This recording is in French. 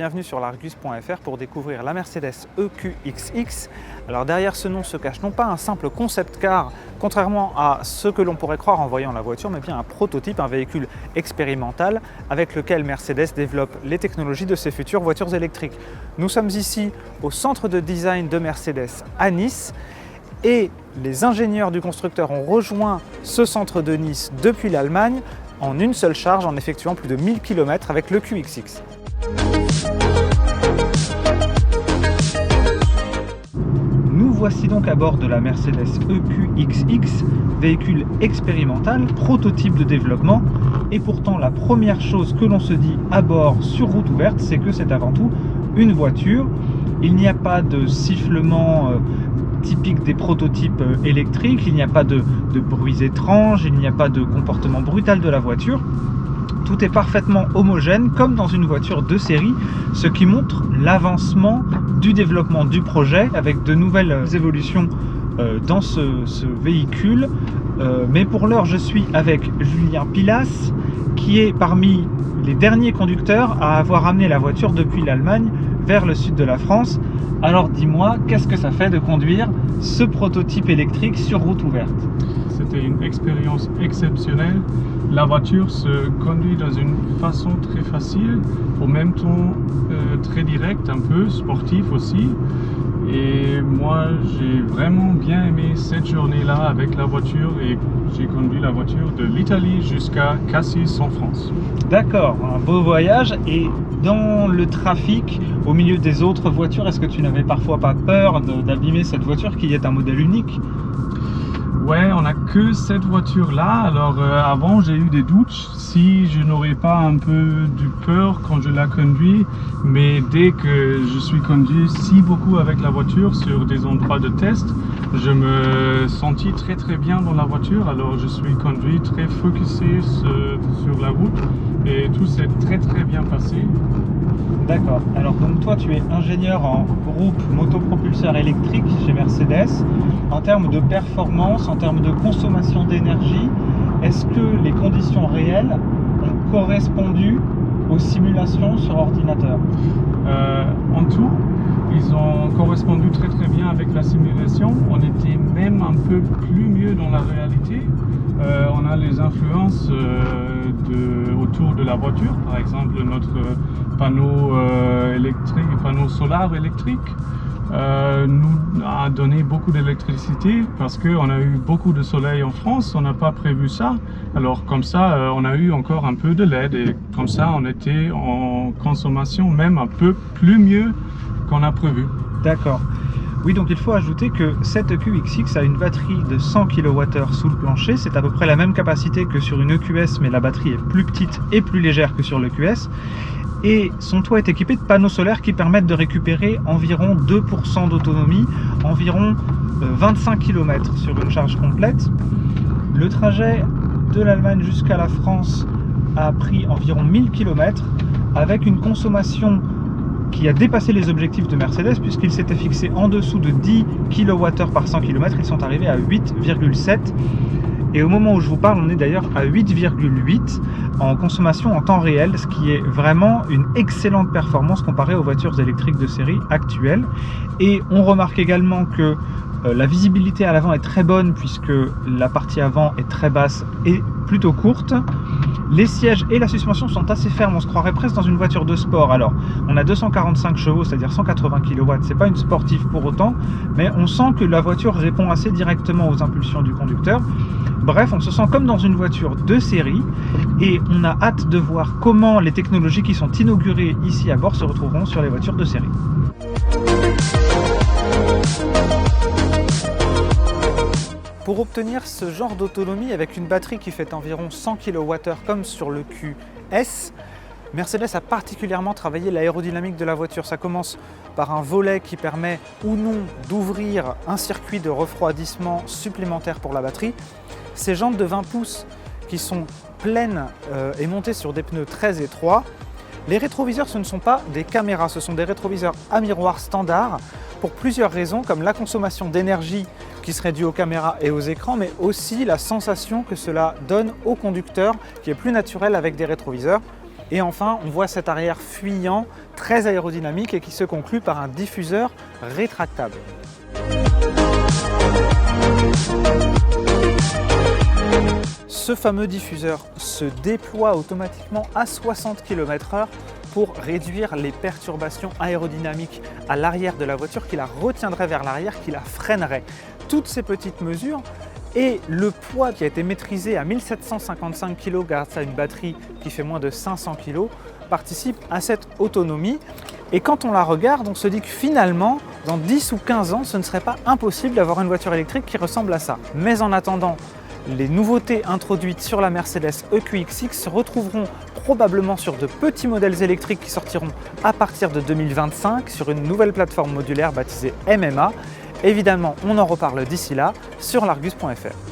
bienvenue sur l'Argus.fr pour découvrir la Mercedes EQXX. Alors derrière ce nom se cache non pas un simple concept car, contrairement à ce que l'on pourrait croire en voyant la voiture, mais bien un prototype, un véhicule expérimental avec lequel Mercedes développe les technologies de ses futures voitures électriques. Nous sommes ici au centre de design de Mercedes à Nice et les ingénieurs du constructeur ont rejoint ce centre de Nice depuis l'Allemagne en une seule charge en effectuant plus de 1000 km avec le QXX. Nous voici donc à bord de la Mercedes EQXX, véhicule expérimental, prototype de développement, et pourtant la première chose que l'on se dit à bord sur route ouverte, c'est que c'est avant tout une voiture. Il n'y a pas de sifflement typique des prototypes électriques, il n'y a pas de bruits étranges, il n'y a pas de comportement brutal de la voiture. Tout est parfaitement homogène comme dans une voiture de série, ce qui montre l'avancement du développement du projet avec de nouvelles évolutions dans ce véhicule. Mais pour l'heure, je suis avec Julien Pilas, qui est parmi les derniers conducteurs à avoir amené la voiture depuis l'Allemagne vers le sud de la France. Alors dis-moi, qu'est-ce que ça fait de conduire ce prototype électrique sur route ouverte? C'était une expérience exceptionnelle. La voiture se conduit dans une façon très facile, au même temps très direct, un peu sportif aussi. Et moi, j'ai vraiment bien aimé cette journée-là avec la voiture et j'ai conduit la voiture de l'Italie jusqu'à Cassis en France. D'accord, un beau voyage. Et dans le trafic, au milieu des autres voitures, est-ce que tu n'avais parfois pas peur d'abîmer cette voiture qui est un modèle unique? Ouais, on n'a que cette voiture-là. Alors avant, j'ai eu des doutes si je n'aurais pas un peu de peur quand je la conduis. Mais dès que je suis conduit si beaucoup avec la voiture sur des endroits de test, je me sentis très bien dans la voiture. Alors je suis conduit très focusé sur la route et tout s'est très bien passé. D'accord. Alors donc toi tu es ingénieur en groupe motopropulseur électrique chez Mercedes. En termes de performance, en termes de consommation d'énergie, est-ce que les conditions réelles ont correspondu aux simulations sur ordinateur? En tout, ils ont correspondu très bien avec la simulation. On était même un peu plus mieux dans la réalité. On a les influences autour de la voiture, par exemple notre panneau électrique, panneau solaire électrique nous a donné beaucoup d'électricité parce qu'on a eu beaucoup de soleil en France, on n'a pas prévu ça. Alors comme ça, on a eu encore un peu de LED et comme ça, on était en consommation même un peu plus mieux qu'on a prévu. D'accord. Oui, donc il faut ajouter que cette EQXX a une batterie de 100 kWh sous le plancher. C'est à peu près la même capacité que sur une EQS, mais la batterie est plus petite et plus légère que sur l'EQS. Et son toit est équipé de panneaux solaires qui permettent de récupérer environ 2% d'autonomie, environ 25 km sur une charge complète. Le trajet de l'Allemagne jusqu'à la France a pris environ 1000 km avec une consommation qui a dépassé les objectifs de Mercedes puisqu'il s'était fixé en dessous de 10 kWh par 100 km, ils sont arrivés à 8,7 et au moment où je vous parle on est d'ailleurs à 8,8 en consommation en temps réel, ce qui est vraiment une excellente performance comparée aux voitures électriques de série actuelles. Et on remarque également que la visibilité à l'avant est très bonne puisque la partie avant est très basse et plutôt courte. Les sièges et la suspension sont assez fermes, on se croirait presque dans une voiture de sport. Alors, on a 245 chevaux, c'est-à-dire 180 kW, c'est pas une sportive pour autant, mais on sent que la voiture répond assez directement aux impulsions du conducteur. Bref, on se sent comme dans une voiture de série et on a hâte de voir comment les technologies qui sont inaugurées ici à bord se retrouveront sur les voitures de série. Pour obtenir ce genre d'autonomie avec une batterie qui fait environ 100 kWh comme sur le QS, Mercedes a particulièrement travaillé l'aérodynamique de la voiture. Ça commence par un volet qui permet ou non d'ouvrir un circuit de refroidissement supplémentaire pour la batterie. Ces jantes de 20 pouces qui sont pleines et montées sur des pneus très étroits. Les rétroviseurs, ce ne sont pas des caméras, ce sont des rétroviseurs à miroir standard pour plusieurs raisons, comme la consommation d'énergie qui serait due aux caméras et aux écrans, mais aussi la sensation que cela donne au conducteur qui est plus naturelle avec des rétroviseurs. Et enfin, on voit cet arrière fuyant, très aérodynamique et qui se conclut par un diffuseur rétractable. Ce fameux diffuseur se déploie automatiquement à 60 km/h pour réduire les perturbations aérodynamiques à l'arrière de la voiture qui la retiendraient vers l'arrière, qui la freineraient. Toutes ces petites mesures et le poids qui a été maîtrisé à 1755 kg grâce à une batterie qui fait moins de 500 kg participent à cette autonomie. Et quand on la regarde, on se dit que finalement, dans 10 ou 15 ans, ce ne serait pas impossible d'avoir une voiture électrique qui ressemble à ça. Mais en attendant, les nouveautés introduites sur la Mercedes EQXX se retrouveront probablement sur de petits modèles électriques qui sortiront à partir de 2025 sur une nouvelle plateforme modulaire baptisée MMA. Évidemment, on en reparle d'ici là sur l'Argus.fr.